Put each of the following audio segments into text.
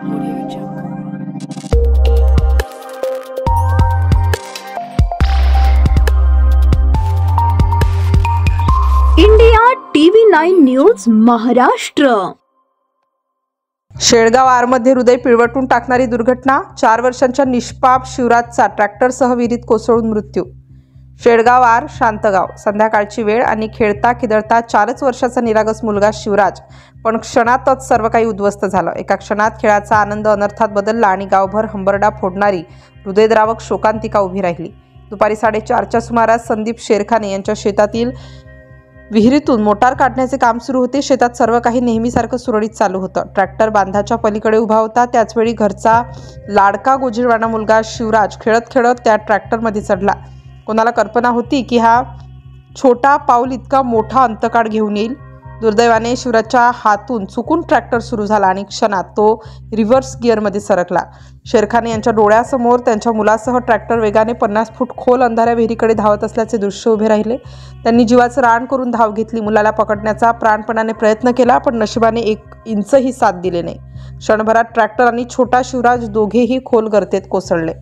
India TV9 news Maharashtra. Shelgaon आरमध्ये हृदय पिळवटून टाकणारी दुर्घटना। 4 वर्षांच्या निष्पाप शिवराजचा ट्रॅक्टरसह विहिरीत कोसळून मृत्यू। शेळगाव आर शांतगाव। संध्याकाळची वेळ आणि खेळता खिदळता 4च वर्षाचा निरागस मुलगा शिवराज, पण क्षणातच सर्व काही उद्ध्वस्त झालं। एका क्षणात खेळाचा आनंद अनर्थात बदलला आणि गावभर हंबरडा फोडणारी हृदयद्रावक शोकांतिका उभी राहिली। दुपारी 4:30च्या सुमारास संदीप शेरखाने यांच्या शेतातील विहिरीतून मोटार काढण्याचे काम सुरू होते। शेतात सर्व काही नेहमीसारखं सुरळीत चालू होतं। ट्रॅक्टर बांधाच्या पलीकडे उभा होता। त्याचवेळी घरचा लाडका गोजीरवाणा मुलगा शिवराज खेळत खेळत त्या ट्रॅक्टरमध्ये चढला। कोणाला कल्पना होती की हा छोटा पाऊल इतका मोठा अंतकाळ घेऊन येईल? दुर्दैवाने शिवराजच्या हातून चुकून ट्रॅक्टर सुरू झाला आणि क्षणात तो रिव्हर्स गिअरमध्ये सरकला। शेरखाने यांच्या डोळ्यासमोर त्यांच्या मुलासह ट्रॅक्टर वेगाने 50 फूट खोल अंधाऱ्या विहिरीकडे धावत असल्याचे दृश्य उभे राहिले। त्यांनी जीवाचं रान करून धाव घेतली। मुलाला पकडण्याचा प्राणपणाने प्रयत्न केला, पण नशिबाने 1 इंचही साथ दिले नाही। क्षणभरात ट्रॅक्टर आणि छोटा शिवराज दोघेही खोल गर्तेत कोसळले।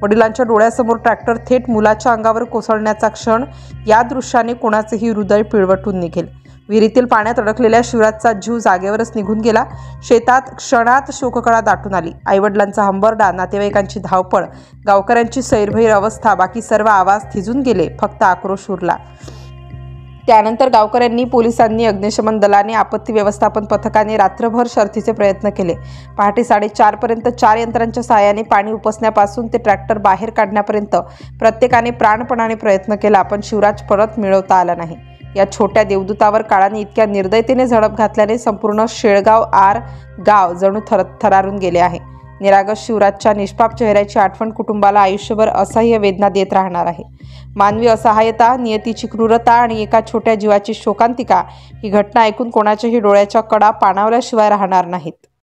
वडिलांच्या डोळ्यासमोर ट्रॅक्टर थेट मुलाच्या अंगावर कोसळण्याचा क्षण, या दृश्याने कोणाचेही हृदय पिळवटून निघेल। विहिरीतील पाण्यात अडकलेल्या शिवराजचा जीव जागेवरच निघून गेला। शेतात क्षणात शोककळा दाटून आली। आईवडिलांचा हंबरडा, नातेवाईकांची धावपळ, गावकऱ्यांची सैरभैर अवस्था, बाकी सर्व आवाज थिजून गेले। फक्त आक्रोश उरला। त्यानंतर गावकऱ्यांनी, पोलिसांनी, अग्निशमन दलाने, आपत्ती व्यवस्थापन पथकाने रात्रभर शर्थीचे प्रयत्न केले। पहाटे 4:30 पर्यंत 4 यंत्रांच्या सहाय्याने पाणी उपसण्यापासून ते ट्रॅक्टर बाहेर काढण्यापर्यंत प्रत्येकाने प्राणपणाने प्रयत्न केला, पण शिवराज परत मिळवता आला नाही। या छोट्या देवदूतावर काळाने इतक्या निर्दयतेने झडप घातल्याने संपूर्ण शेळगाव आर गाव जणू थरारून गेले आहे। निरागस शिवराजच्या निष्पाप चेहऱ्याची आठवण कुटुंबाला आयुष्यभर असह्य वेदना देत राहणार आहे। मानवी असहाय्यता, नियतीची क्रूरता आणि एका छोट्या जीवाची शोकांतिका, ही घटना ऐकून कोणाच्याही डोळ्याच्या कडा पाणावल्याशिवाय राहणार नाहीत।